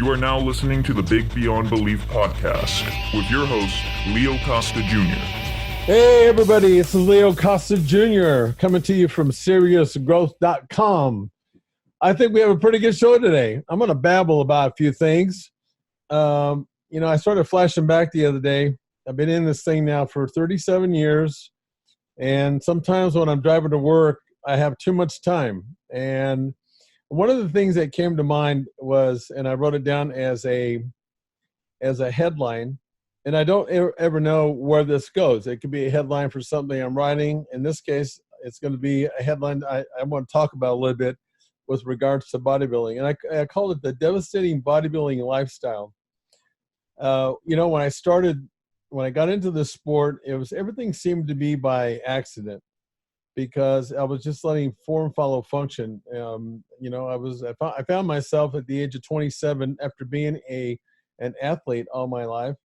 You are now listening to the Big Beyond Belief podcast with your host, Leo Costa Jr. Hey, everybody, it's Leo Costa Jr. coming to you from SeriousGrowth.com. I think we have a pretty good show today. I'm going to babble about a few things. I started flashing back the other day. I've been in this thing now for 37 years, and sometimes when I'm driving to work, I have too much time. And one of the things that came to mind was, and I wrote it down as a headline, and I don't ever know where this goes. It could be a headline for something I'm writing. In this case, it's going to be a headline I want to talk about a little bit with regards to bodybuilding. And I called it the devastating bodybuilding lifestyle. When I got into this sport, everything seemed to be by accident, because I was just letting form follow function. I found myself at the age of 27 after being an athlete all my life.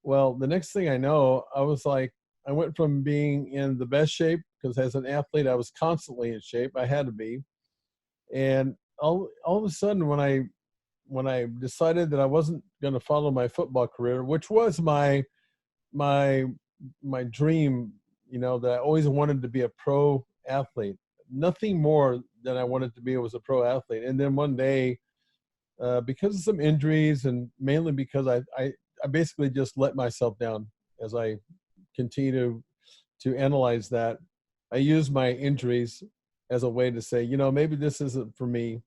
Well, the next thing I know, I went from being in the best shape, because as an athlete, I was constantly in shape. I had to be. And all of a sudden, when I decided that I wasn't going to follow my football career, which was my dream, that I always wanted to be a pro athlete. Nothing more than I wanted to be was a pro athlete. And then one day, because of some injuries, and mainly because I basically just let myself down as I continue to analyze that, I used my injuries as a way to say, maybe this isn't for me.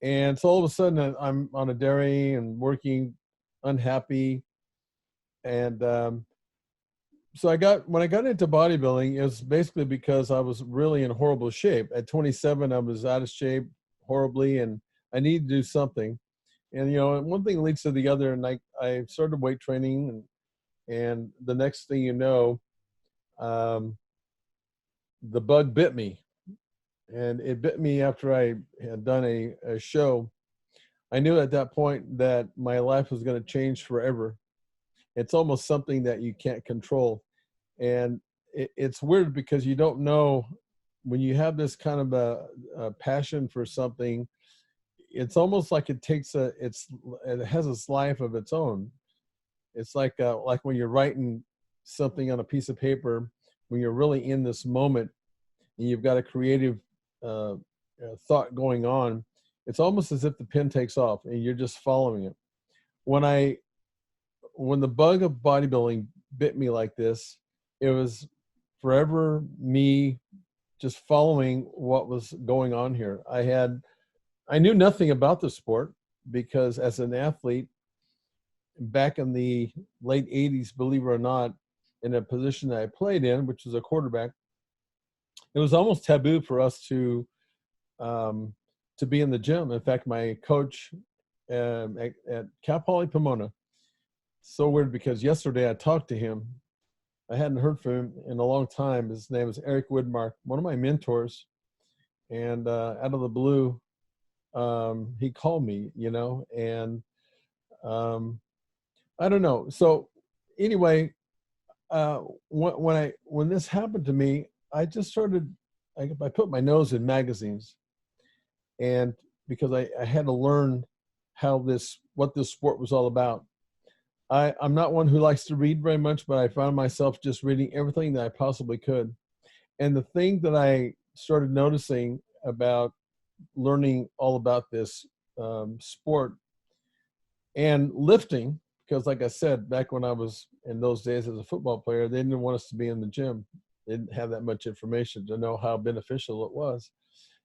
And so all of a sudden I'm on a dairy and working, unhappy. And so when I got into bodybuilding, it was basically because I was really in horrible shape. At 27, I was out of shape horribly, and I needed to do something. And, one thing leads to the other, and I started weight training, and the next thing you know, the bug bit me. And it bit me after I had done a show. I knew at that point that my life was going to change forever. It's almost something that you can't control. And it's weird, because you don't know, when you have this kind of a passion for something, it's almost like it has its life of its own. It's like when you're writing something on a piece of paper, when you're really in this moment and you've got a creative thought going on, it's almost as if the pen takes off and you're just following it. When the bug of bodybuilding bit me like this, it was forever me just following what was going on here. I knew nothing about the sport, because as an athlete back in the late 80s, believe it or not, in a position that I played in, which was a quarterback, it was almost taboo for us to be in the gym. In fact, my coach at Cal Poly Pomona, so weird, because yesterday I talked to him. I hadn't heard from him in a long time. His name is Eric Widmark, one of my mentors. And out of the blue, he called me, and I don't know. So anyway, when this happened to me, I just started, I put my nose in magazines, and because I had to learn what this sport was all about. I'm not one who likes to read very much, but I found myself just reading everything that I possibly could. And the thing that I started noticing about learning all about this sport and lifting, because like I said, back when I was in those days as a football player, they didn't want us to be in the gym. They didn't have that much information to know how beneficial it was.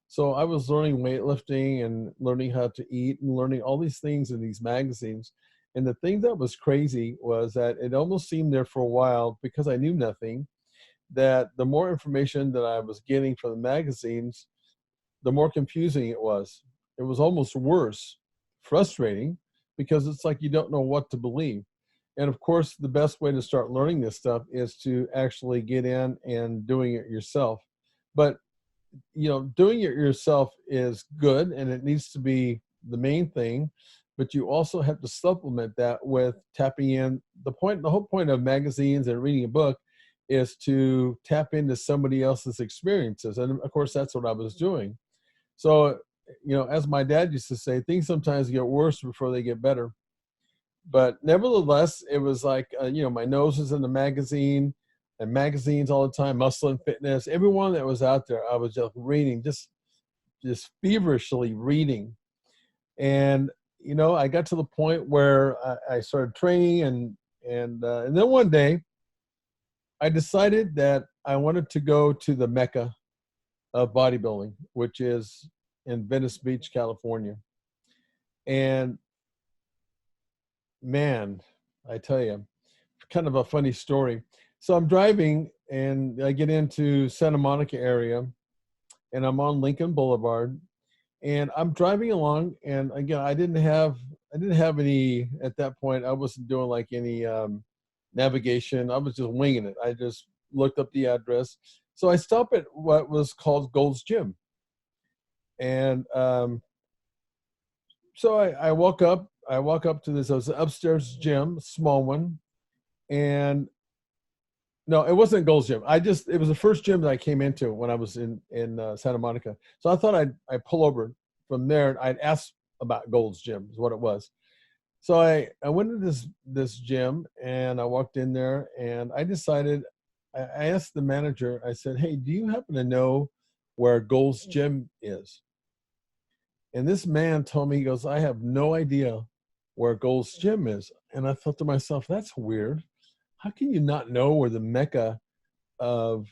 So I was learning weightlifting and learning how to eat and learning all these things in these magazines. And the thing that was crazy was that it almost seemed there for a while, because I knew nothing, that the more information that I was getting from the magazines, the more confusing it was. It was almost worse, frustrating, because it's like you don't know what to believe. And of course, the best way to start learning this stuff is to actually get in and doing it yourself. But, doing it yourself is good, and it needs to be the main thing. But you also have to supplement that with tapping in. The whole point of magazines and reading a book is to tap into somebody else's experiences. And of course, that's what I was doing. So as my dad used to say, things sometimes get worse before they get better. But nevertheless, it was like, my nose was in the magazine and magazines all the time, Muscle and Fitness, everyone that was out there, I was just reading, just feverishly reading. And, I got to the point where I started training and then one day I decided that I wanted to go to the Mecca of bodybuilding, which is in Venice Beach, California. And man, I tell you, kind of a funny story. So I'm driving and I get into Santa Monica area and I'm on Lincoln Boulevard and I'm driving along. And again, I didn't have any at that point. I wasn't doing like any navigation. I was just winging it. I just looked up the address. So I stopped at what was called Gold's Gym. And so I walk up to this, it was an upstairs gym, small one. And no, it wasn't Gold's Gym. It was the first gym that I came into when I was in Santa Monica. So I thought I'd pull over from there and I'd ask about Gold's Gym is what it was. So I went to this gym and I walked in there and I decided, I asked the manager, I said, hey, do you happen to know where Gold's Gym is? And this man told me, he goes, I have no idea where Gold's Gym is. And I thought to myself, that's weird. How can you not know where the Mecca of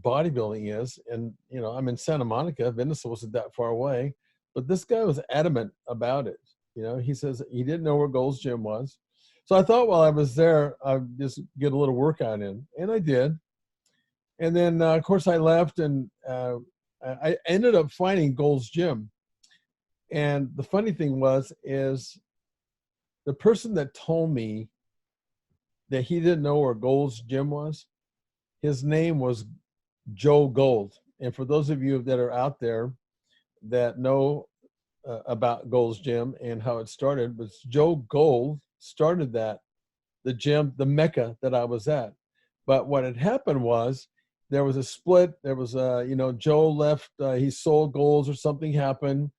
bodybuilding is? And, I'm in Santa Monica. Venice wasn't that far away. But this guy was adamant about it. He says he didn't know where Gold's Gym was. So I thought while I was there, I'd just get a little workout in. And I did. And then, of course, I left and I ended up finding Gold's Gym. And the funny thing is the person that told me that he didn't know where Gold's Gym was, his name was Joe Gold. And for those of you that are out there that know about Gold's Gym and how it started, was Joe Gold started the gym, the Mecca that I was at. But what had happened was there was a split. There was Joe left, he sold Gold's or something happened.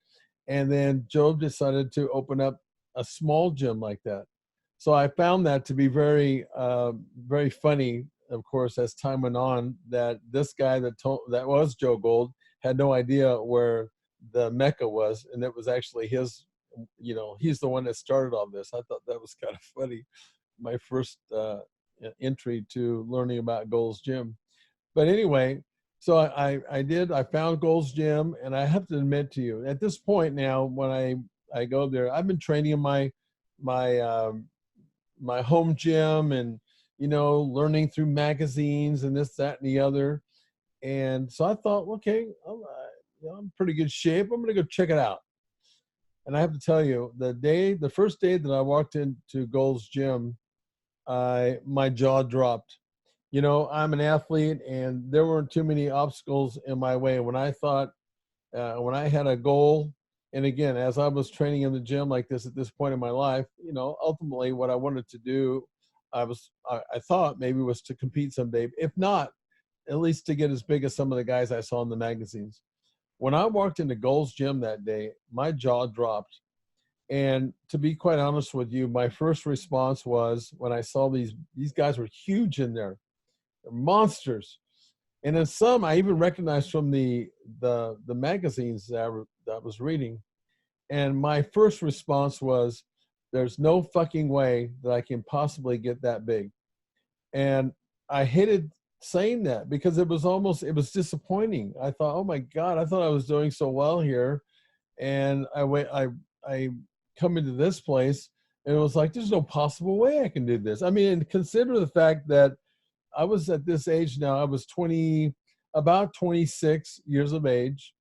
And then Joe decided to open up a small gym like that. So I found that to be very, very funny, of course, as time went on, that this guy that was Joe Gold had no idea where the Mecca was. And it was actually his, he's the one that started all this. I thought that was kind of funny. My first entry to learning about Gold's Gym. But anyway, so I found Gold's Gym, and I have to admit to you, at this point now, when I go there, I've been training in my home gym and, learning through magazines and this, that, and the other. And so I thought, okay, I'm in pretty good shape. I'm going to go check it out. And I have to tell you, the first day that I walked into Gold's Gym, my jaw dropped. I'm an athlete and there weren't too many obstacles in my way. When I thought, when I had a goal, and again, as I was training in the gym like this at this point in my life, ultimately what I wanted to do, I thought maybe was to compete someday. If not, at least to get as big as some of the guys I saw in the magazines. When I walked into Gold's Gym that day, my jaw dropped. And to be quite honest with you, my first response was when I saw these guys were huge in there. They're monsters. And then some I even recognized from the magazines that I was reading. And my first response was, there's no fucking way that I can possibly get that big. And I hated saying that because it was disappointing. I thought, oh my God, I thought I was doing so well here. And I come into this place and it was like, there's no possible way I can do this. I mean, and consider the fact that I was at this age now, I was about 26 years of age.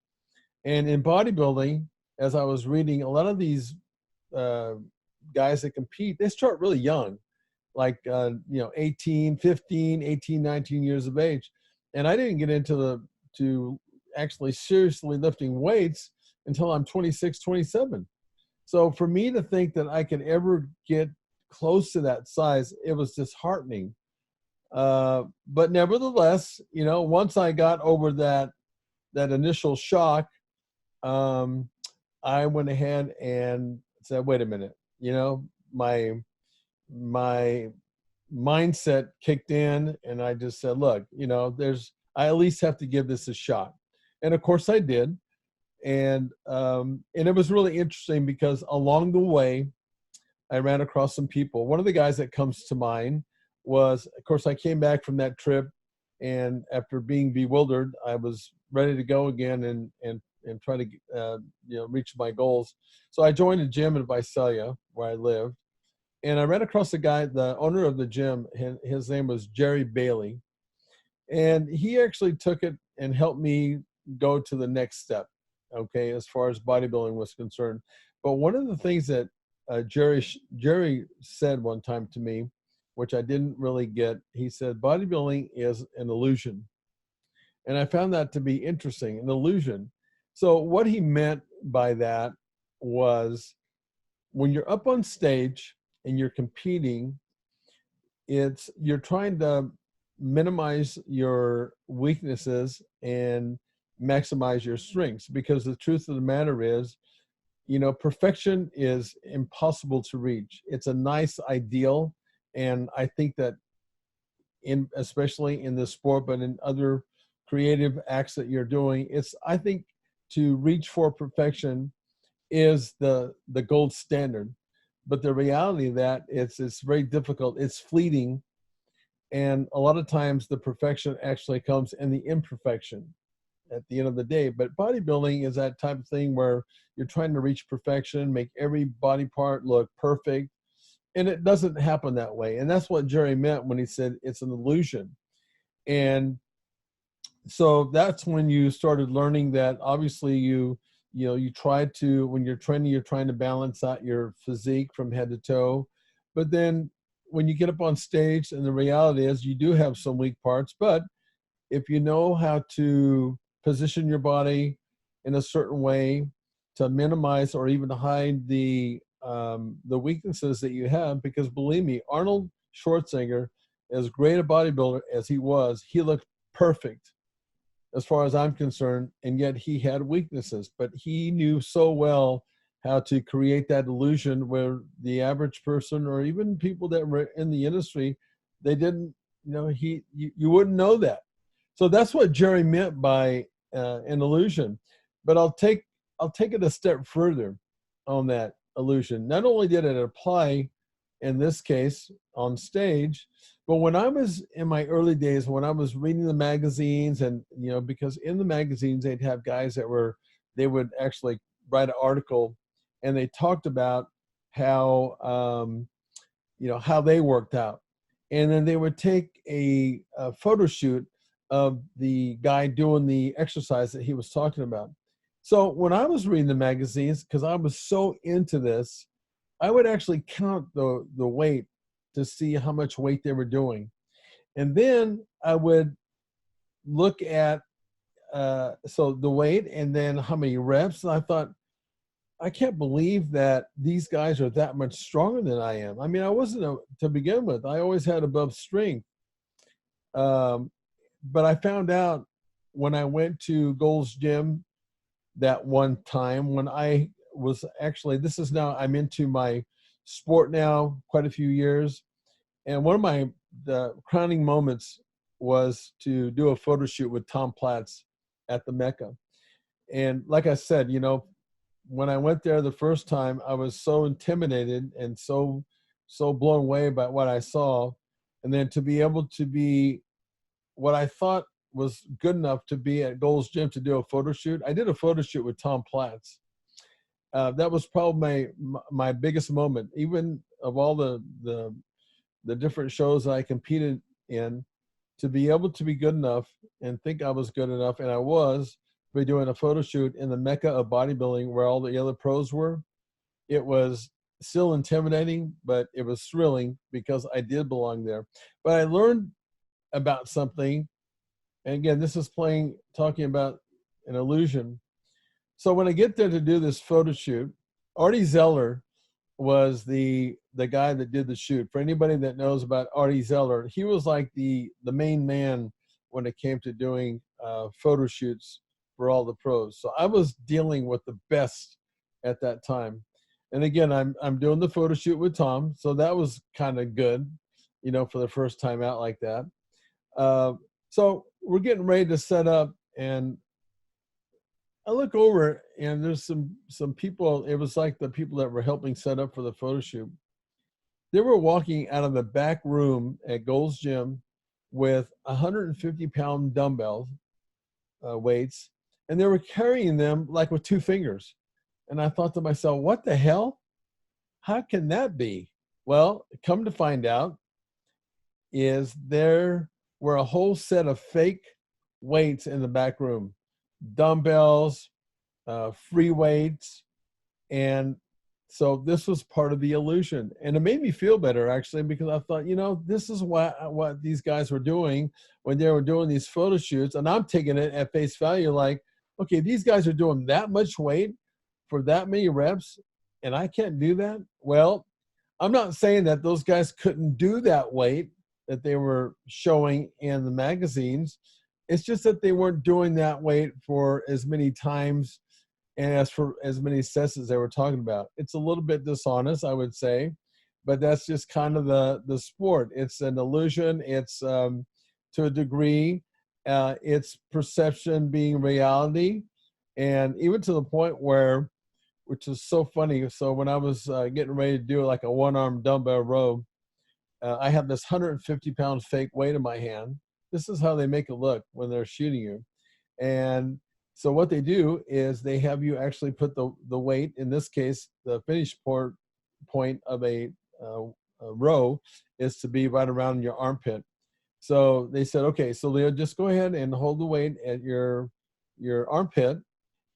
And in bodybuilding, as I was reading, a lot of these guys that compete, they start really young, like 18, 15, 18, 19 years of age. And I didn't get into to actually seriously lifting weights until I'm 26, 27. So for me to think that I could ever get close to that size, it was disheartening. But nevertheless, once I got over that initial shock, I went ahead and said, wait a minute, my mindset kicked in, and I just said, look, I at least have to give this a shot. And of course I did. And it was really interesting because along the way, I ran across some people. One of the guys that comes to mind was, of course, I came back from that trip, and after being bewildered, I was ready to go again and try to reach my goals. So I joined a gym in Visalia where I lived, and I ran across the guy, the owner of the gym. His name was Jerry Bailey, and he actually took it and helped me go to the next step, okay, as far as bodybuilding was concerned. But one of the things that Jerry said one time to me, which I didn't really get, he said, bodybuilding is an illusion. And I found that to be interesting, an illusion. So what he meant by that was when you're up on stage and you're competing, you're trying to minimize your weaknesses and maximize your strengths, because the truth of the matter is, perfection is impossible to reach. It's a nice ideal. And I think that especially in this sport, but in other creative acts that you're doing, I think to reach for perfection is the gold standard. But the reality of that, it's very difficult. It's fleeting. And a lot of times the perfection actually comes in the imperfection at the end of the day. But bodybuilding is that type of thing where you're trying to reach perfection, make every body part look perfect. And it doesn't happen that way. And that's what Jerry meant when he said it's an illusion. And so that's when you started learning that obviously you try to, when you're training, you're trying to balance out your physique from head to toe. But then when you get up on stage, and the reality is you do have some weak parts, but if you know how to position your body in a certain way to minimize or even hide the weaknesses that you have, because believe me, Arnold Schwarzenegger, as great a bodybuilder as he was, he looked perfect as far as I'm concerned, and yet he had weaknesses. But he knew so well how to create that illusion where the average person, or even people that were in the industry, they didn't, you wouldn't know that. So that's what Jerry meant by an illusion. But I'll take it a step further on that illusion. Not only did it apply in this case on stage, but when I was in my early days, when I was reading the magazines, and because in the magazines they'd have guys they would actually write an article, and they talked about how how they worked out, and then they would take a photo shoot of the guy doing the exercise that he was talking about. So when I was reading the magazines, because I was so into this, I would actually count the weight to see how much weight they were doing. And then I would look at so the weight and then how many reps. And I thought, I can't believe that these guys are that much stronger than I am. I mean, I wasn't to begin with. I always had above strength. But I found out when I went to Gold's Gym that one time, when I was actually, I'm into my sport now quite a few years. And one of the crowning moments was to do a photo shoot with Tom Platt at the Mecca. And like I said, when I went there the first time, I was so intimidated and so blown away by what I saw. And then to be able to be what I thought was good enough to be at Gold's Gym to do a photo shoot. I did a photo shoot with Tom Platt. That was probably my biggest moment, even of all the different shows that I competed in, to be able to be good enough and think I was good enough, and I was, by doing a photo shoot in the Mecca of bodybuilding where all the other pros were. It was still intimidating, but it was thrilling because I did belong there. But I learned about something, and again, this is talking about an illusion. So when I get there to do this photo shoot, Artie Zeller was the guy that did the shoot. For anybody that knows about Artie Zeller, he was like the main man when it came to doing photo shoots for all the pros. So I was dealing with the best at that time. And again, I'm doing the photo shoot with Tom, so that was kind of good, for the first time out like that. So we're getting ready to set up, and I look over, and there's some people. It was like the people that were helping set up for the photo shoot. They were walking out of the back room at Gold's Gym with 150-pound dumbbells, weights, and they were carrying them like with 2 fingers. And I thought to myself, what the hell? How can that be? Well, come to find out is there were a whole set of fake weights in the back room, dumbbells, free weights. And so this was part of the illusion. And it made me feel better, actually, because I thought, this is what these guys were doing when they were doing these photo shoots. And I'm taking it at face value like, okay, these guys are doing that much weight for that many reps, and I can't do that? Well, I'm not saying that those guys couldn't do that weight that they were showing in the magazines. It's just that they weren't doing that weight for as many times and as for as many sets as they were talking about. It's a little bit dishonest, I would say, but that's just kind of the sport. It's an illusion. It's to a degree, it's perception being reality, and even to the point where, which is so funny. So when I was getting ready to do like a 1-arm dumbbell row, I had this 150-pound fake weight in my hand. This is how they make it look when they're shooting you. And so what they do is they have you actually put the weight, in this case, the finish point of a row is to be right around your armpit. So they said, okay, so Leo, just go ahead and hold the weight at your armpit.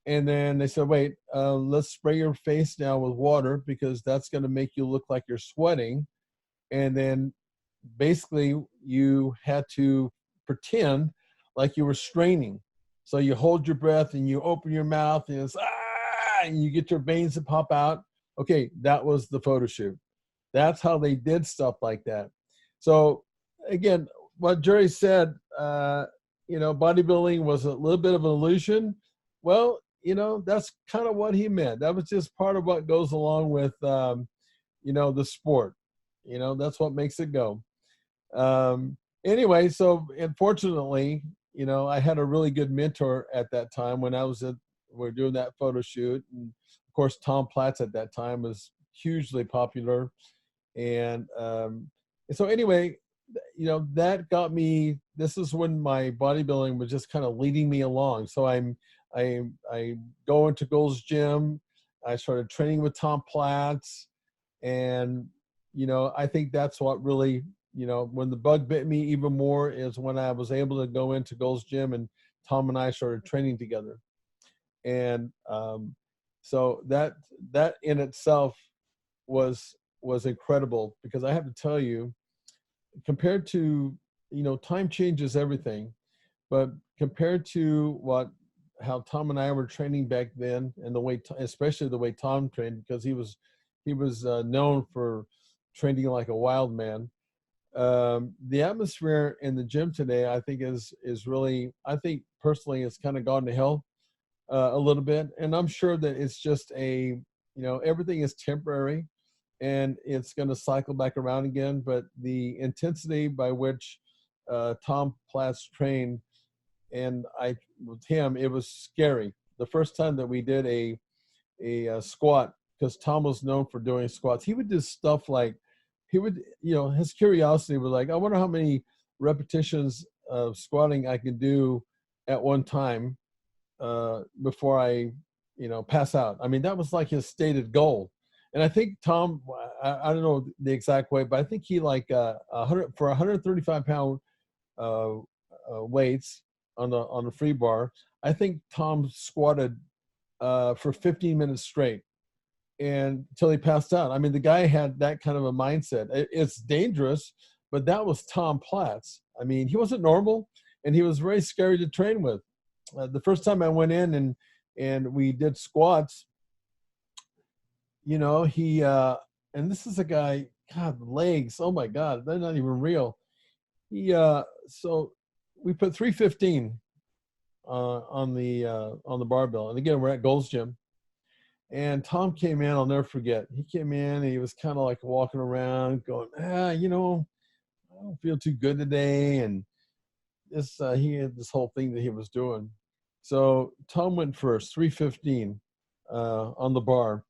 And then they said, wait, let's spray your face down with water because that's going to make you look like you're sweating. And then basically you had to pretend like you were straining. So you hold your breath and you open your mouth and it's, and you get your veins to pop out. Okay, that was the photo shoot. That's how they did stuff like that. So again, what Jerry said, bodybuilding was a little bit of an illusion. Well, that's kind of what he meant. That was just part of what goes along with, the sport. That's what makes it go. Anyway, so unfortunately, I had a really good mentor at that time when we're doing that photo shoot. And of course, Tom Platt at that time was hugely popular. And so anyway, that got me, this is when my bodybuilding was just kind of leading me along. So I go into Gold's Gym. I started training with Tom Platt, and I think that's what really, when the bug bit me even more is when I was able to go into Gold's Gym and Tom and I started training together. And so that in itself was incredible, because I have to tell you, compared to, time changes everything, but compared to how Tom and I were training back then, and the way, especially the way Tom trained, because he was known for training like a wild man. The atmosphere in the gym today, I think, is really, I think personally, it's kind of gone to hell a little bit, and I'm sure that it's just everything is temporary, and it's going to cycle back around again. But the intensity by which Tom Platt's trained, and with him, it was scary. The first time that we did a squat, because Tom was known for doing squats, he would do stuff like, his curiosity was like, I wonder how many repetitions of squatting I could do at one time before I, pass out. I mean, that was like his stated goal. And I think Tom, I don't know the exact weight, but I think he for 135-pound weights on the free bar, I think Tom squatted for 15 minutes straight, and until he passed out. I mean, the guy had that kind of a mindset. It's dangerous, but that was Tom Platt's. I mean, he wasn't normal, and he was very scary to train with. The first time I went in and we did squats, he and this is a guy, God, legs, oh my God, they're not even real. So we put 315 on the barbell, and again, we're at Gold's Gym, And Tom came in, I'll never forget. He came in and he was kind of like walking around going, you know, I don't feel too good today. And this, he had this whole thing that he was doing. So Tom went first, 315 on the bar.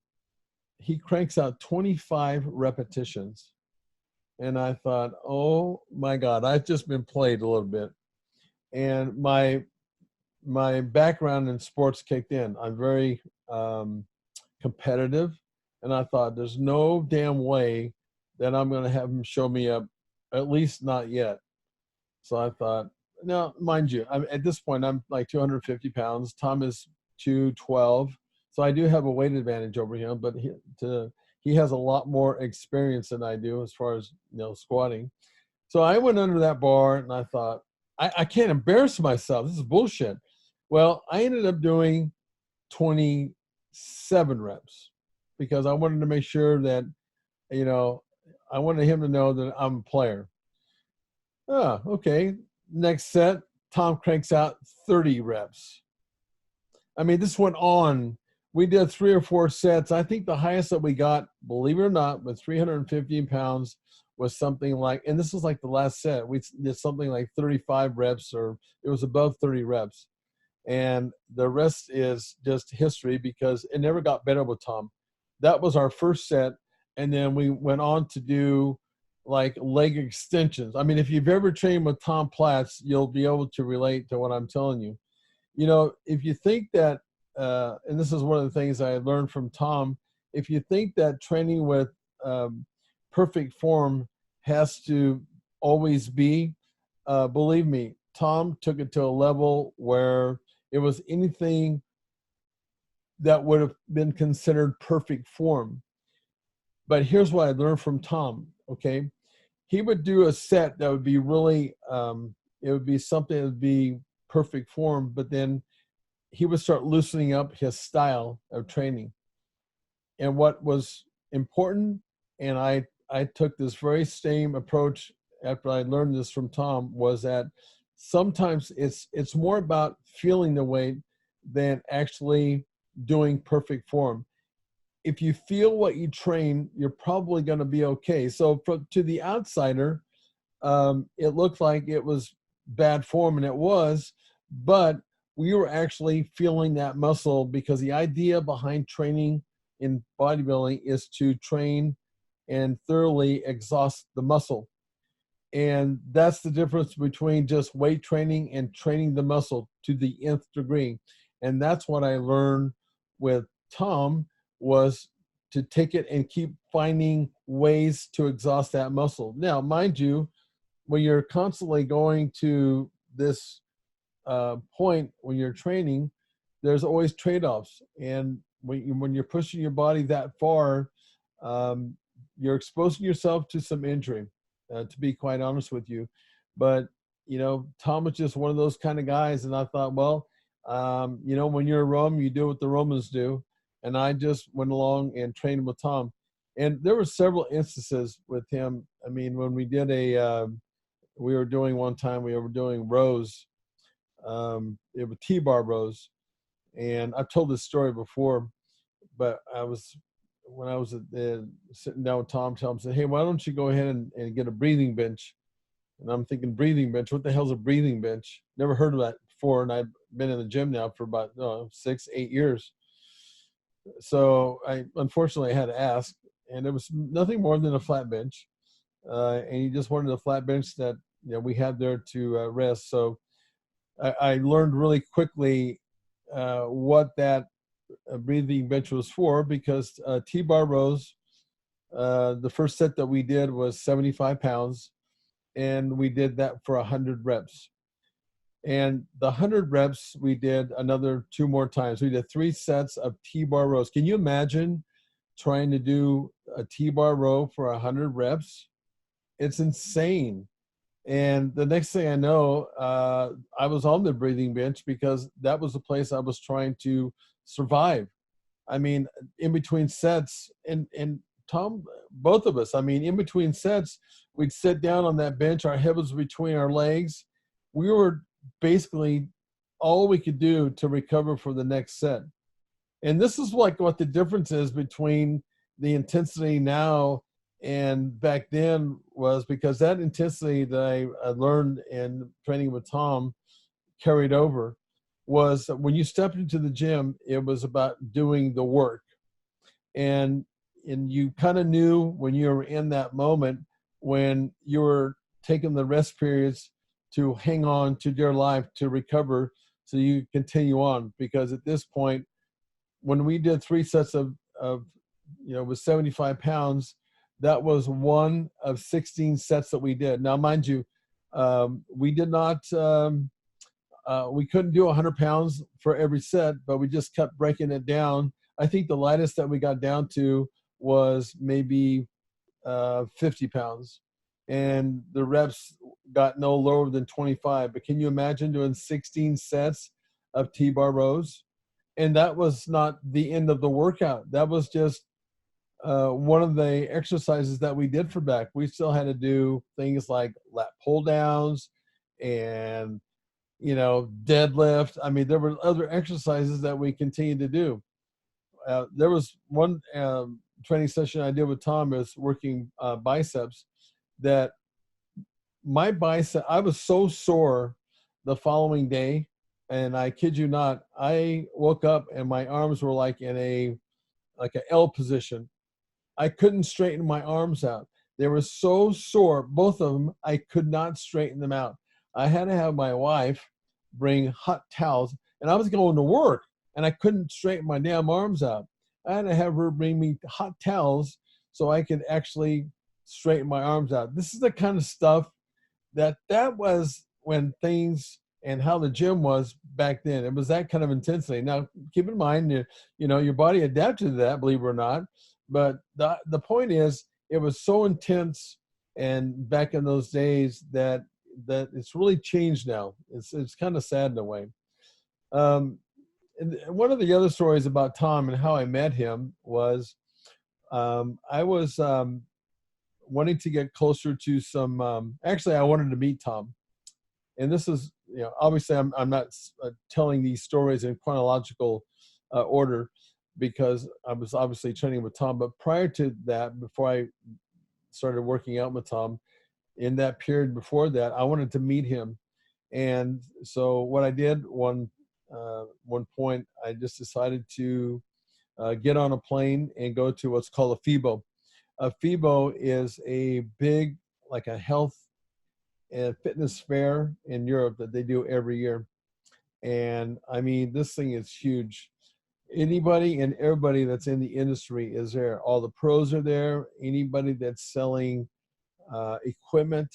He cranks out 25 repetitions. And I thought, oh my God, I've just been played a little bit. And my background in sports kicked in. I'm very competitive. And I thought, there's no damn way that I'm going to have him show me up, at least not yet. So I thought, now, mind you, at this point, I'm like 250 pounds. Tom is 212. So I do have a weight advantage over him, but he has a lot more experience than I do as far as, you know, squatting. So I went under that bar and I thought, I can't embarrass myself. This is bullshit. Well, I ended up doing 27 reps because I wanted to make sure that, you know, I wanted him to know that I'm a player. Oh, okay. Next set, Tom cranks out 30 reps. I mean, this went on. We did 3 or 4 sets. I think the highest that we got, believe it or not, with 315 pounds was something like, and this was like the last set, we did something like 35 reps, or it was above 30 reps. And the rest is just history because it never got better with Tom. That was our first set. And then we went on to do like leg extensions. I mean, if you've ever trained with Tom Platt, you'll be able to relate to what I'm telling you. You know, if you think that, and this is one of the things I learned from Tom, if you think that training with perfect form has to always be, believe me, Tom took it to a level where it was anything that would have been considered perfect form. But here's what I learned from Tom, okay? He would do a set that would be really, it would be something that would be perfect form, but then he would start loosening up his style of training. And what was important, and I took this very same approach after I learned this from Tom, was that sometimes it's more about feeling the weight than actually doing perfect form. If you feel what you train, you're probably going to be okay. So to the outsider, it looked like it was bad form, and it was, but we were actually feeling that muscle because the idea behind training in bodybuilding is to train and thoroughly exhaust the muscle. And that's the difference between just weight training and training the muscle to the nth degree. And that's what I learned with Tom, was to take it and keep finding ways to exhaust that muscle. Now, mind you, when you're constantly going to this point when you're training, there's always trade-offs. And when you're pushing your body that far, you're exposing yourself to some injury, to be quite honest with you. But, you know, Tom was just one of those kind of guys. And I thought, well, you know, when you're in Rome, you do what the Romans do. And I just went along and trained with Tom. And there were several instances with him. I mean, when we did we were doing one time, we were doing rows. It was Tbar rows. And I've told this story before, but when I was sitting down with Tom, Tom said, hey, why don't you go ahead and get a breathing bench? And I'm thinking, breathing bench? What the hell's a breathing bench? Never heard of that before. And I've been in the gym now for about 6-8 years. So unfortunately I had to ask, and it was nothing more than a flat bench. And he just wanted a flat bench that, you know, we had there to rest. So I learned really quickly what that breathing bench was for, because Tbar rows, the first set that we did was 75 pounds, and we did that for 100 reps. And the 100 reps, we did another 2 more times. We did 3 sets of Tbar rows. Can you imagine trying to do a Tbar row for 100 reps? It's insane. And the next thing I know, I was on the breathing bench because that was the place I was trying to survive. I mean, in between sets, and Tom, both of us, I mean, in between sets, we'd sit down on that bench, our head was between our legs. We were basically all we could do to recover for the next set. And this is like what the difference is between the intensity now and back then was, because that intensity that I learned in training with Tom carried over, was when you stepped into the gym, it was about doing the work. And you kind of knew when you were in that moment, when you were taking the rest periods to hang on to your life to recover so you continue on. Because at this point, when we did 3 sets of with 75 pounds, that was one of 16 sets that we did. Now, mind you, we did not, we couldn't do 100 pounds for every set, but we just kept breaking it down. I think the lightest that we got down to was maybe 50 pounds. And the reps got no lower than 25. But can you imagine doing 16 sets of Tbar rows? And that was not the end of the workout. That was just one of the exercises that we did for back. We still had to do things like lat pull downs and, deadlift. I mean, there were other exercises that we continued to do. There was one training session I did with Tom, is working biceps, that my bicep, I was so sore the following day. And I kid you not, I woke up and my arms were like in a L position. I couldn't straighten my arms out. They were so sore, both of them, I could not straighten them out. I had to have my wife bring hot towels, and I was going to work and I couldn't straighten my damn arms out. I had to have her bring me hot towels so I could actually straighten my arms out. This is the kind of stuff that was when things, and how the gym was back then. It was that kind of intensity. Now, keep in mind, your body adapted to that, believe it or not. But the point is, it was so intense, and back in those days, that it's really changed now. It's kind of sad in a way. And one of the other stories about Tom and how I met him was, I was wanting to get closer to some. Actually, I wanted to meet Tom, and this is, obviously I'm not telling these stories in chronological order, because I was obviously training with Tom. But prior to that, before I started working out with Tom, in that period before that, I wanted to meet him. And so what I did, one point, I just decided to get on a plane and go to what's called a FIBO. A FIBO is a big, like a health and fitness fair in Europe that they do every year. And I mean, this thing is huge. Anybody and everybody that's in the industry is there. All the pros are there. Anybody that's selling equipment,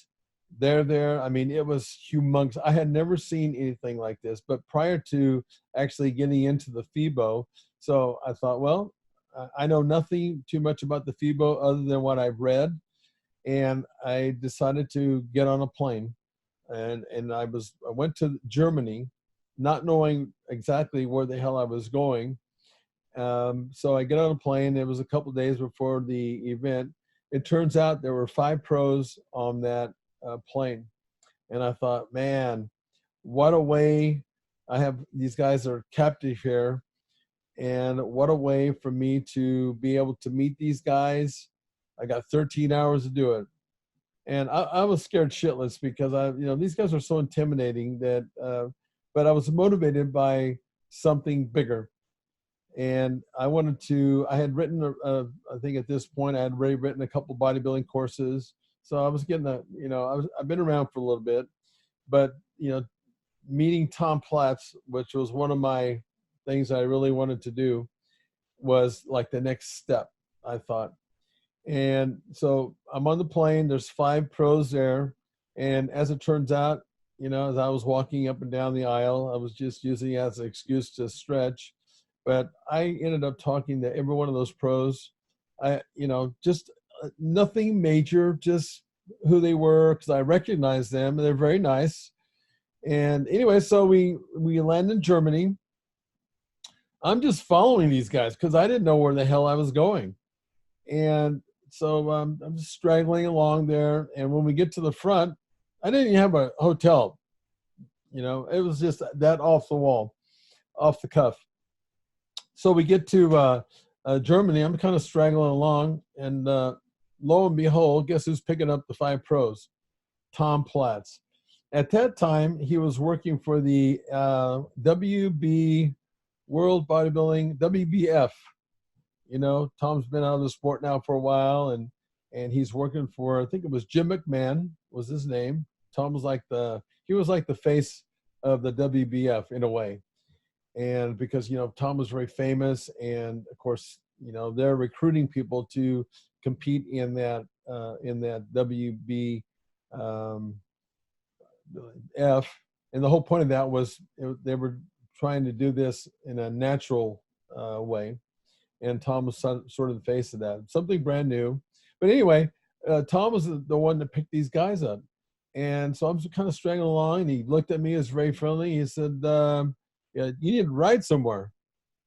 they're there. I mean, it was humongous. I had never seen anything like this. But prior to actually getting into the FIBO, so I thought, well, I know nothing too much about the FIBO other than what I've read. And I decided to get on a plane. And I went to Germany, not knowing exactly where the hell I was going. So I get on a plane. It was a couple of days before the event. It turns out there were 5 pros on that plane. And I thought, man, what a way. I have these guys that are captive here. And what a way for me to be able to meet these guys. I got 13 hours to do it. And I was scared shitless, because these guys are so intimidating that, but I was motivated by something bigger. And I had written, I think at this point I had already written a couple bodybuilding courses. So I was getting I've been around for a little bit, but, meeting Tom Platt, which was one of my things I really wanted to do, was like the next step, I thought. And so I'm on the plane, there's 5 pros there. And as it turns out, as I was walking up and down the aisle, I was just using it as an excuse to stretch. But I ended up talking to every one of those pros. Just nothing major, just who they were, because I recognized them, and they're very nice. And anyway, so we land in Germany. I'm just following these guys because I didn't know where the hell I was going. And so I'm just straggling along there. And when we get to the front, I didn't even have a hotel. It was just that off the wall, off the cuff. So we get to Germany. I'm kind of straggling along, and lo and behold, guess who's picking up the 5 pros? Tom Platt. At that time, he was working for the WB World Bodybuilding, WBF. You know, Tom's been out of the sport now for a while, and he's working for, I think it was Jim McMahon was his name. Tom was like he was like the face of the WBF in a way. And because, you know, Tom was very famous, and of course, you know, they're recruiting people to compete in that WB F. And the whole point of that was they were trying to do this in a natural way. And Tom was sort of the face of that, something brand new. But anyway, Tom was the one that picked these guys up. And so I'm kind of straggling along, and he looked at me, as very friendly. He said, yeah, you need to ride somewhere.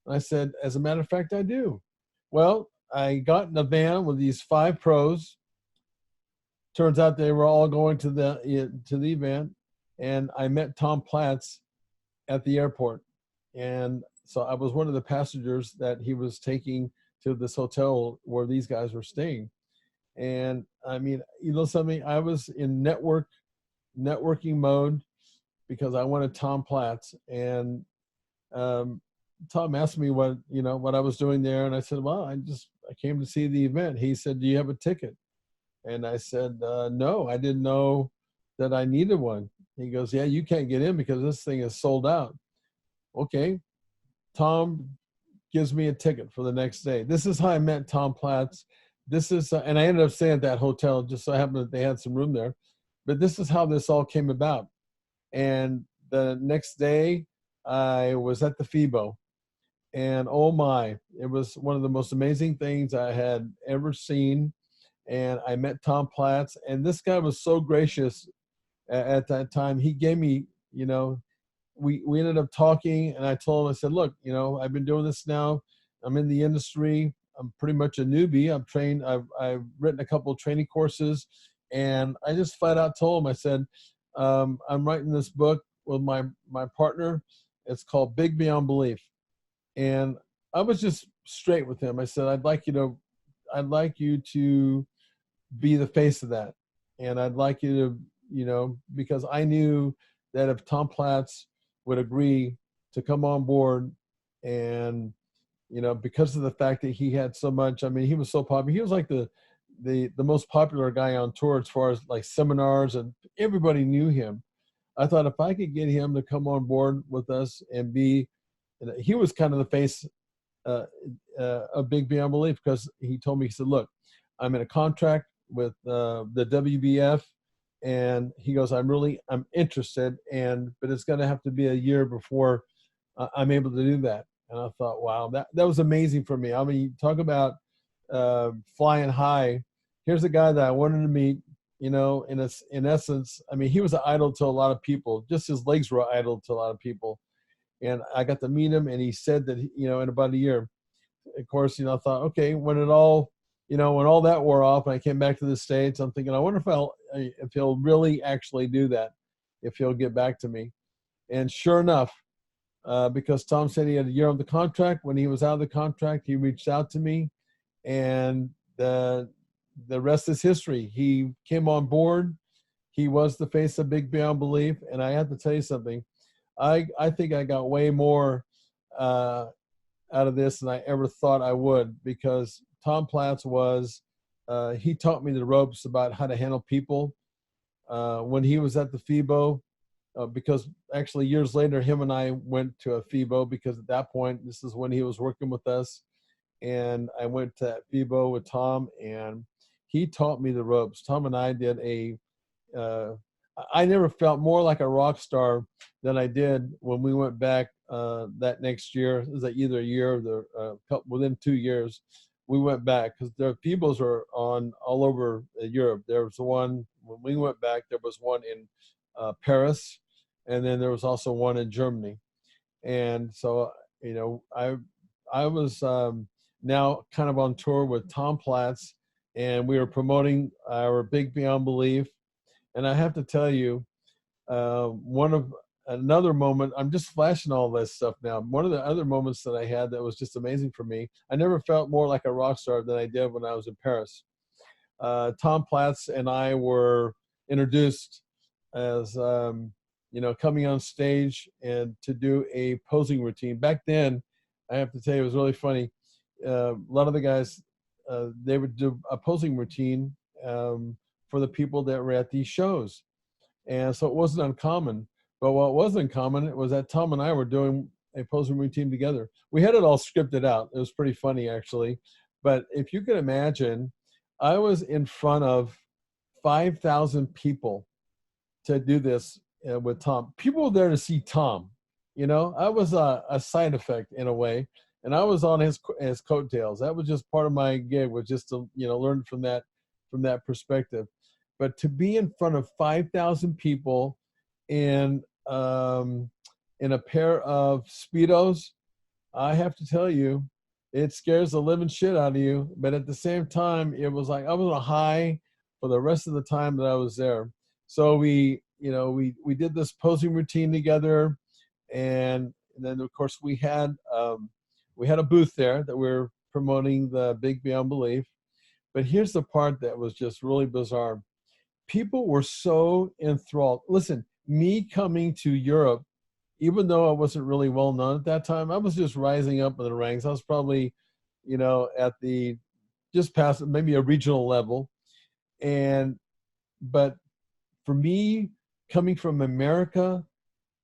And I said, as a matter of fact, I do. Well, I got in a van with these 5 pros. Turns out they were all going to the event, and I met Tom Platt at the airport. And so I was one of the passengers that he was taking to this hotel where these guys were staying. And I mean, you know something, I was in networking mode because I wanted Tom Platt. And Tom asked me what I was doing there. And I said, well, I came to see the event. He said, do you have a ticket? And I said, no, I didn't know that I needed one. He goes, yeah, you can't get in because this thing is sold out. Okay. Tom gives me a ticket for the next day. This is how I met Tom Platt. This is, and I ended up staying at that hotel, just so happened that they had some room there. But this is how this all came about. And the next day, I was at the FIBO. And oh my, it was one of the most amazing things I had ever seen. And I met Tom Platt. And this guy was so gracious at that time. He gave me, you know, we ended up talking, and I told him, I said, look, you know, I've been doing this now. I'm in the industry. I'm pretty much a newbie. I'm trained. I've written a couple of training courses, and I just flat out told him, I said, I'm writing this book with my partner. It's called Big Beyond Belief. And I was just straight with him. I said, I'd like you to be the face of that. And I'd like you to, you know, because I knew that if Tom Platt would agree to come on board, and, you know, because of the fact that he had so much, I mean, he was so popular. He was like the most popular guy on tour as far as like seminars, and everybody knew him. I thought if I could get him to come on board with us and he was kind of the face of Big Beyond Belief, because he told me, he said, look, I'm in a contract with the WBF. And he goes, I'm interested, but it's going to have to be a year before I'm able to do that. And I thought, wow, that was amazing for me. I mean, talk about flying high. Here's a guy that I wanted to meet, you know, in essence. I mean, he was an idol to a lot of people. Just his legs were an idol to a lot of people. And I got to meet him, and he said that, you know, in about a year. Of course, you know, I thought, okay, when all that wore off and I came back to the States, I'm thinking, I wonder if he'll really actually do that, if he'll get back to me. And sure enough, because Tom said he had a year on the contract, when he was out of the contract, he reached out to me, and the rest is history. He came on board. He was the face of Big Beyond Belief. And I have to tell you something. I think I got way more out of this than I ever thought I would, because Tom Platt he taught me the ropes about how to handle people when he was at the FIBO, because actually years later, him and I went to a FIBO, because at that point, this is when he was working with us. And I went to that FIBO with Tom, and he taught me the ropes. Tom and I did I never felt more like a rock star than I did when we went back that next year. It was either a year or within 2 years. We went back, because the FIBOs are on all over Europe. There was one, when we went back, there was one in Paris, and then there was also one in Germany. And so, you know, I was now kind of on tour with Tom Platt, and we were promoting our Big Beyond Belief. And I have to tell you, one of another moment, I'm just flashing all this stuff now. One of the other moments that I had that was just amazing for me, I never felt more like a rock star than I did when I was in Paris. Tom Platt and I were introduced as, coming on stage and to do a posing routine. Back then, I have to tell you, it was really funny. A lot of the guys, they would do a posing routine for the people that were at these shows. And so it wasn't uncommon. But what was uncommon was that Tom and I were doing a posing routine together. We had it all scripted out. It was pretty funny, actually. But if you can imagine, I was in front of 5,000 people to do this with Tom. People were there to see Tom. I was a side effect in a way, and I was on his coattails. That was just part of my gig, was just to learn from that perspective. But to be in front of 5,000 people in a pair of Speedos, I have to tell you, it scares the living shit out of you. But at the same time, it was like I was on a high for the rest of the time that I was there. So we did this posing routine together, and then of course we had a booth there that we were promoting the Big Beyond Belief. But here's the part that was just really bizarre. People were so enthralled. Listen, me coming to Europe, even though I wasn't really well known at that time, I was just rising up in the ranks. I was probably, at the just past maybe a regional level. But for me, coming from America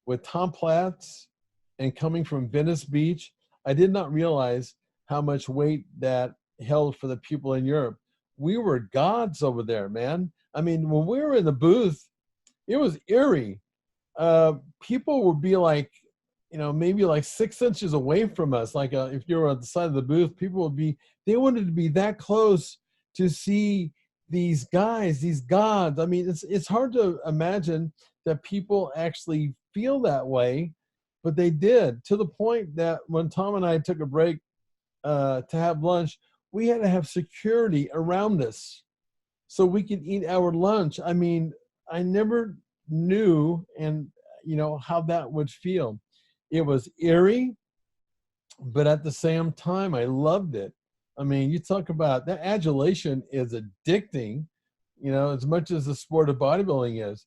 with Tom Platt and coming from Venice Beach, I did not realize how much weight that held for the people in Europe. We were gods over there, man. I mean, when we were in the booth, it was eerie. People would be like, maybe like 6 inches away from us. Like if you were at the side of the booth, they wanted to be that close to see these guys, these gods. I mean, it's hard to imagine that people actually feel that way, but they did, to the point that when Tom and I took a break to have lunch, we had to have security around us so we could eat our lunch. I mean, I never knew how that would feel. It was eerie, but at the same time, I loved it. I mean, you talk about that, adulation is addicting, as much as the sport of bodybuilding is.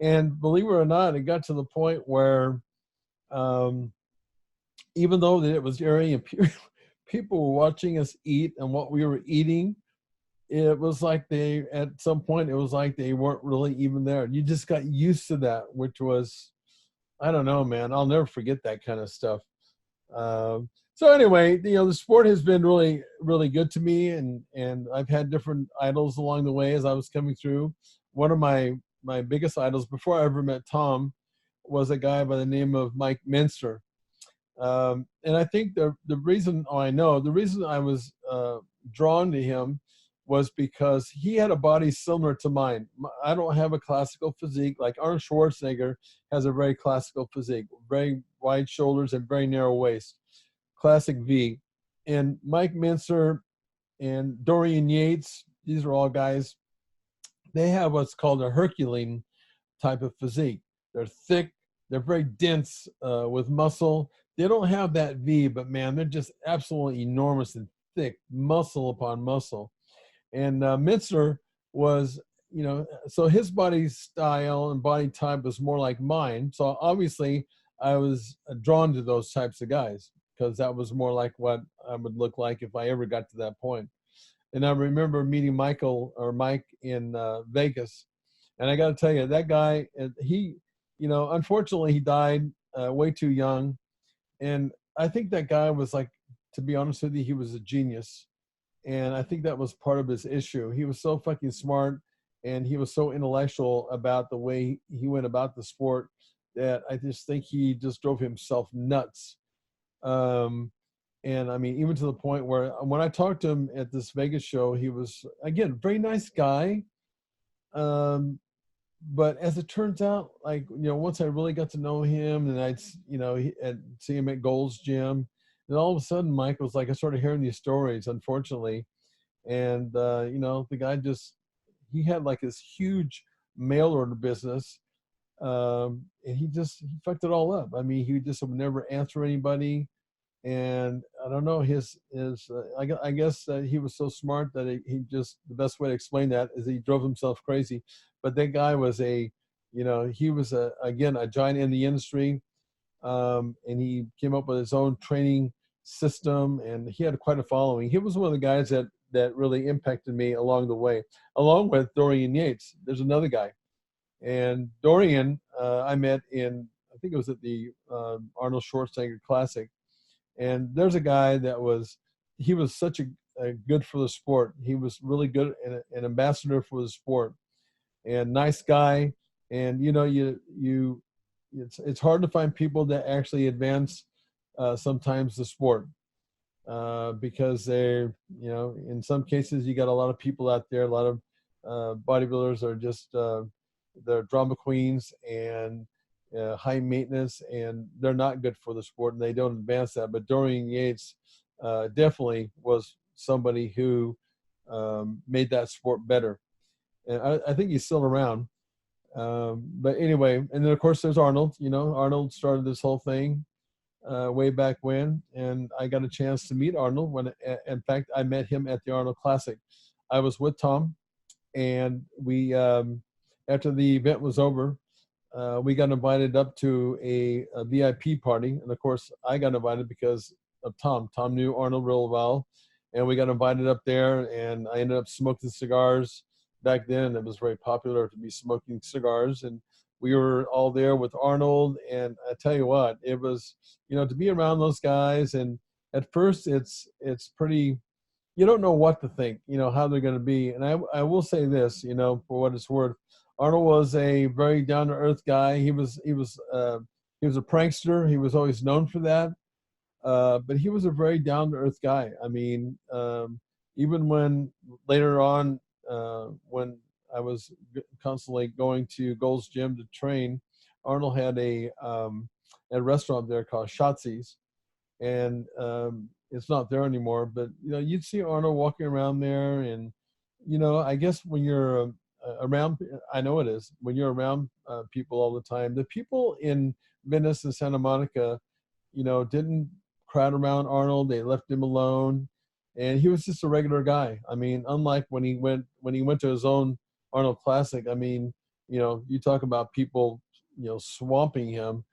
And believe it or not, it got to the point where even though it was eerie and people were watching us eat and what we were eating, it was like at some point, it was like they weren't really even there. You just got used to that, which was, I don't know, man. I'll never forget that kind of stuff. So anyway, the sport has been really, really good to me, and I've had different idols along the way as I was coming through. One of my biggest idols before I ever met Tom was a guy by the name of Mike Minster. And I think the reason I was drawn to him was because he had a body similar to mine. I don't have a classical physique. Like Arnold Schwarzenegger has a very classical physique, very wide shoulders and very narrow waist, classic V. And Mike Minster and Dorian Yates, these are all guys, they have what's called a Herculean type of physique. They're thick, they're very dense with muscle. They don't have that V, but man, they're just absolutely enormous and thick, muscle upon muscle. And Minster was, so his body style and body type was more like mine. So obviously I was drawn to those types of guys because that was more like what I would look like if I ever got to that point. And I remember meeting Mike in Vegas. And I got to tell you, that guy, he, unfortunately he died way too young. And I think that guy was like, to be honest with you, he was a genius. And I think that was part of his issue. He was so fucking smart and he was so intellectual about the way he went about the sport that I just think he just drove himself nuts. And I mean, even to the point where when I talked to him at this Vegas show, he was, again, very nice guy. But as it turns out, like, once I really got to know him and I'd, see him at Gold's Gym, and all of a sudden, Mike was like, I started hearing these stories, unfortunately. And, the guy he had like this huge mail order business And he fucked it all up. I mean, he just would never answer anybody. And I don't know, I guess he was so smart that he just, the best way to explain that is he drove himself crazy. But that guy was he was again, a giant in the industry. And he came up with his own training system, and he had quite a following. He was one of the guys that really impacted me along the way, along with Dorian Yates. There's another guy. And Dorian, I met I think it was at the Arnold Schwarzenegger Classic. And there's a guy he was such a good for the sport. He was really good and an ambassador for the sport, and nice guy. And it's hard to find people that actually advance sometimes the sport because they're, in some cases you got a lot of people out there, a lot of bodybuilders are just they're drama queens and high maintenance, and they're not good for the sport, and they don't advance that. But Dorian Yates definitely was somebody who made that sport better, and I think he's still around. But anyway, and then of course there's Arnold. Arnold started this whole thing way back when, and I got a chance to meet Arnold when, in fact, I met him at the Arnold Classic. I was with Tom, and we, after the event was over, we got invited up to a VIP party. And of course, I got invited because of Tom. Tom knew Arnold real well. And we got invited up there, and I ended up smoking cigars. Back then, it was very popular to be smoking cigars. And we were all there with Arnold. And I tell you what, it was, to be around those guys. And at first, it's pretty, you don't know what to think, how they're going to be. And I will say this, for what it's worth. Arnold was a very down-to-earth guy. He was a prankster. He was always known for that. But he was a very down-to-earth guy. I mean, even when later on, when I was constantly going to Gold's Gym to train, Arnold had a restaurant there called Shotzi's, and it's not there anymore. But you'd see Arnold walking around there, and I guess when you're around, I know it is, when you're around people all the time, the people in Venice and Santa Monica, didn't crowd around Arnold. They left him alone, and he was just a regular guy. I mean, unlike when he went to his own Arnold Classic. I mean, you talk about people, swamping him.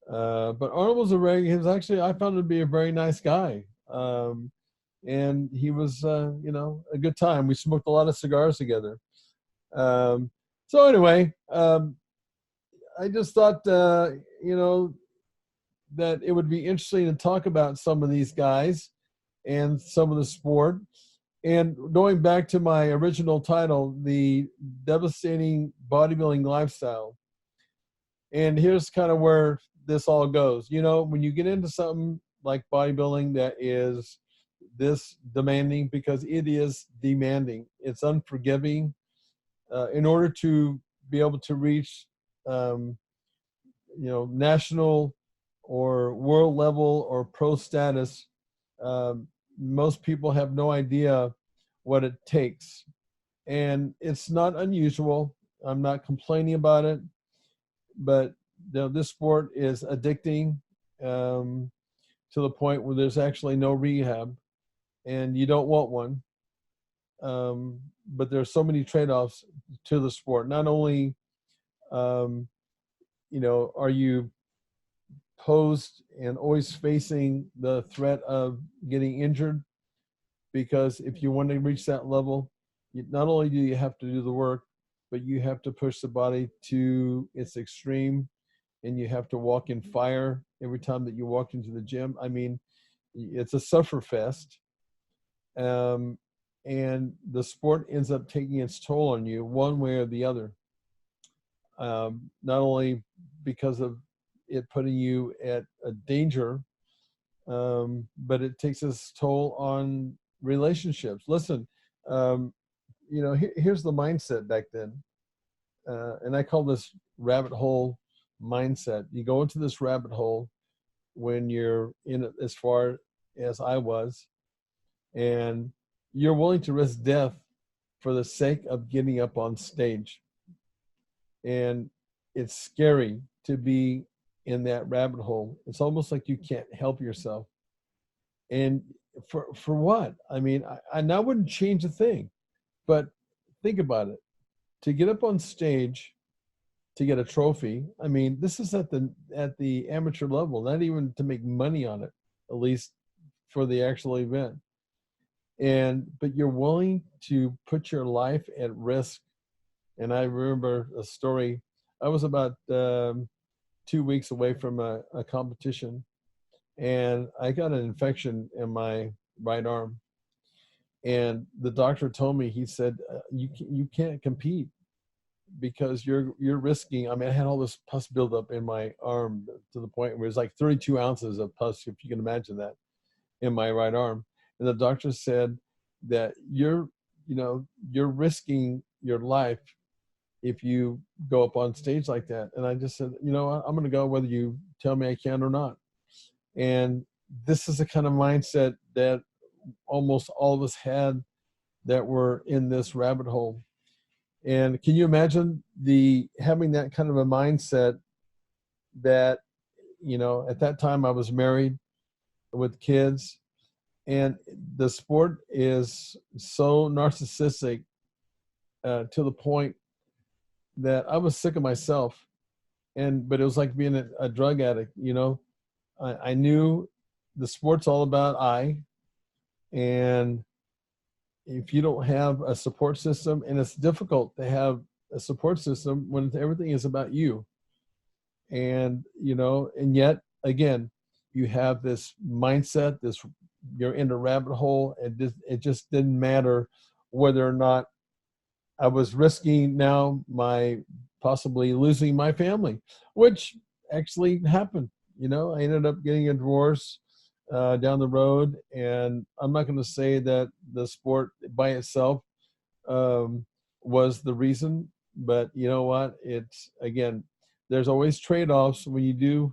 But Arnold was he was actually, I found him to be a very nice guy. And he was, a good time. We smoked a lot of cigars together. So anyway, I just thought, that it would be interesting to talk about some of these guys and some of the sport. And going back to my original title, The Devastating Bodybuilding Lifestyle. And here's kind of where this all goes. When you get into something like bodybuilding that is this demanding, because it is demanding, it's unforgiving. In order to be able to reach, national or world level or pro status, most people have no idea what it takes. And it's not unusual. I'm not complaining about it, but this sport is addicting to the point where there's actually no rehab, and you don't want one. But there's so many trade-offs to the sport. Not only, are you posed and always facing the threat of getting injured, because if you want to reach that level, not only do you have to do the work, but you have to push the body to its extreme, and you have to walk in fire every time that you walk into the gym. I mean, it's a suffer fest. And the sport ends up taking its toll on you one way or the other. Not only because of it putting you at a danger, but it takes its toll on relationships. Listen, here's the mindset back then. And I call this rabbit hole mindset. You go into this rabbit hole when you're in it as far as I was, and you're willing to risk death for the sake of getting up on stage. And it's scary to be in that rabbit hole. It's almost like you can't help yourself. And for what? I mean, I wouldn't change a thing, but think about it. To get up on stage to get a trophy, I mean, this is at the amateur level, not even to make money on it, at least for the actual event. But you're willing to put your life at risk. And I remember a story. I was about 2 weeks away from a competition, and I got an infection in my right arm. And the doctor told me, he said, you can't compete because you're risking. I mean, I had all this pus buildup in my arm to the point where it was like 32 ounces of pus, if you can imagine that, in my right arm. And the doctor said that you're risking your life if you go up on stage like that. And I just said, I'm going to go whether you tell me I can or not. And this is the kind of mindset that almost all of us had that were in this rabbit hole. And can you imagine having that kind of a mindset that, at that time I was married with kids, and the sport is so narcissistic to the point that I was sick of myself. But it was like being a drug addict, I knew the sport's all about and if you don't have a support system, and it's difficult to have a support system when everything is about you. And yet again, you have this mindset, you're in a rabbit hole, and it just didn't matter whether or not I was risking now possibly losing my family, which actually happened. I ended up getting a divorce down the road, and I'm not going to say that the sport by itself was the reason, but you know what? It's, again, there's always trade-offs when you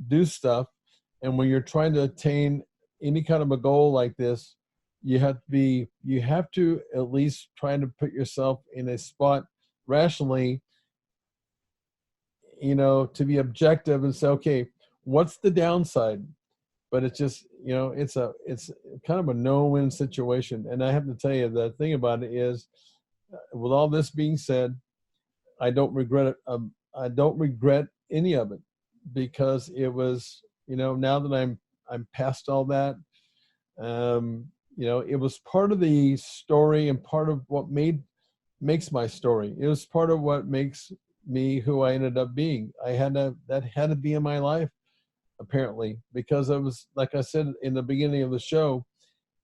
do stuff, and when you're trying to attain any kind of a goal like this, you have to at least try to put yourself in a spot rationally, to be objective and say, okay, what's the downside? But it's just, it's kind of a no-win situation. And I have to tell you, the thing about it is, with all this being said, I don't regret it. I don't regret any of it, because it was, now that I'm past all that, it was part of the story and part of what makes my story. It was part of what makes me who I ended up being. That had to be in my life, apparently, because it was, like I said in the beginning of the show,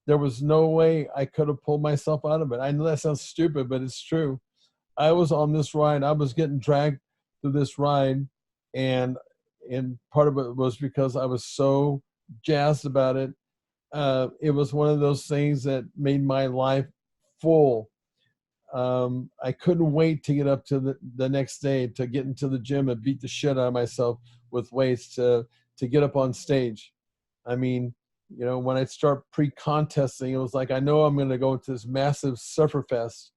there was no way I could have pulled myself out of it. I know that sounds stupid, but it's true. I was on this ride. I was getting dragged through this ride, and part of it was because I was so jazzed about it. It was one of those things that made my life full. I couldn't wait to get up to the next day, to get into the gym and beat the shit out of myself with weights to get up on stage. I mean, when I start pre-contesting, it was like, I know I'm going to go into this massive suffer fest,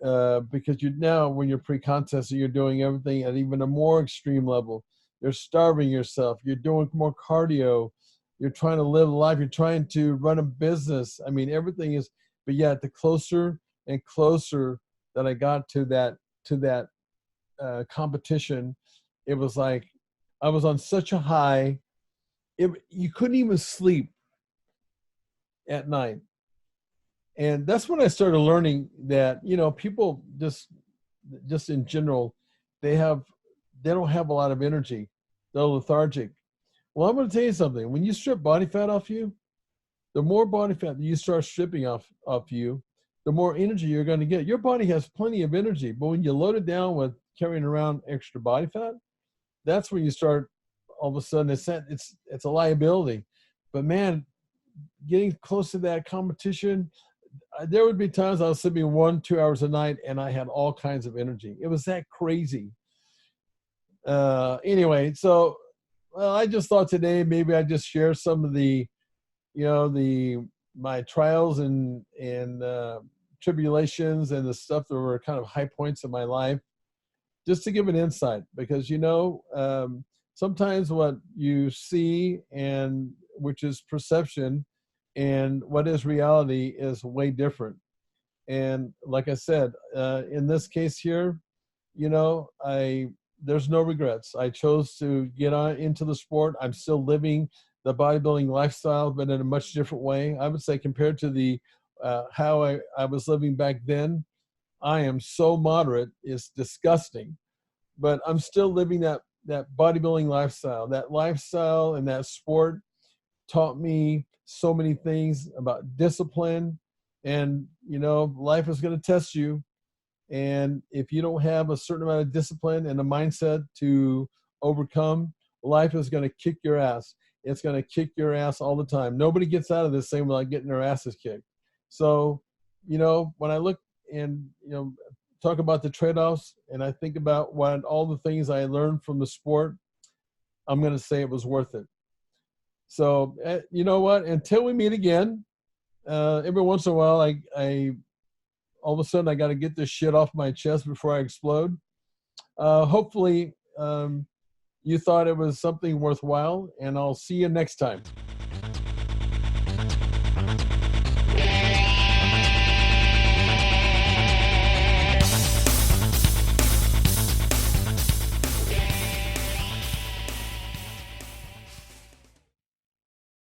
because when you're pre-contesting, you're doing everything at even a more extreme level. You're starving yourself. You're doing more cardio. You're trying to live a life. You're trying to run a business. I mean, everything is, but yet the closer and closer that I got to that competition, it was like I was on such a high. You couldn't even sleep at night. And that's when I started learning that, people just in general, they don't have a lot of energy. They're lethargic. Well, I'm going to tell you something. When you strip body fat off you, the more body fat that you start stripping off you, the more energy you're going to get. Your body has plenty of energy, but when you load it down with carrying around extra body fat, that's when you start, all of a sudden, it's a liability. But man, getting close to that competition, there would be times I was sleeping 1-2 hours a night, and I had all kinds of energy. It was that crazy. Anyway, so I just thought today maybe I'd just share some of my trials and tribulations and the stuff that were kind of high points in my life. just to give an insight, because, sometimes what you see, and which is perception, and what is reality is way different. And like I said, in this case here, there's no regrets. I chose to get on into the sport. I'm still living the bodybuilding lifestyle, but in a much different way. I would say, compared to the how I was living back then, I am so moderate, it's disgusting. But I'm still living that bodybuilding lifestyle. That lifestyle and that sport taught me so many things about discipline. And life is going to test you, and if you don't have a certain amount of discipline and a mindset to overcome, life is going to kick your ass. It's going to kick your ass all the time. Nobody gets out of this thing without getting their asses kicked. So, when I look and, talk about the trade-offs, and I think about all the things I learned from the sport, I'm going to say it was worth it. So, you know what? Until we meet again, every once in a while, I all of a sudden I got to get this shit off my chest before I explode. Hopefully, you thought it was something worthwhile, and I'll see you next time.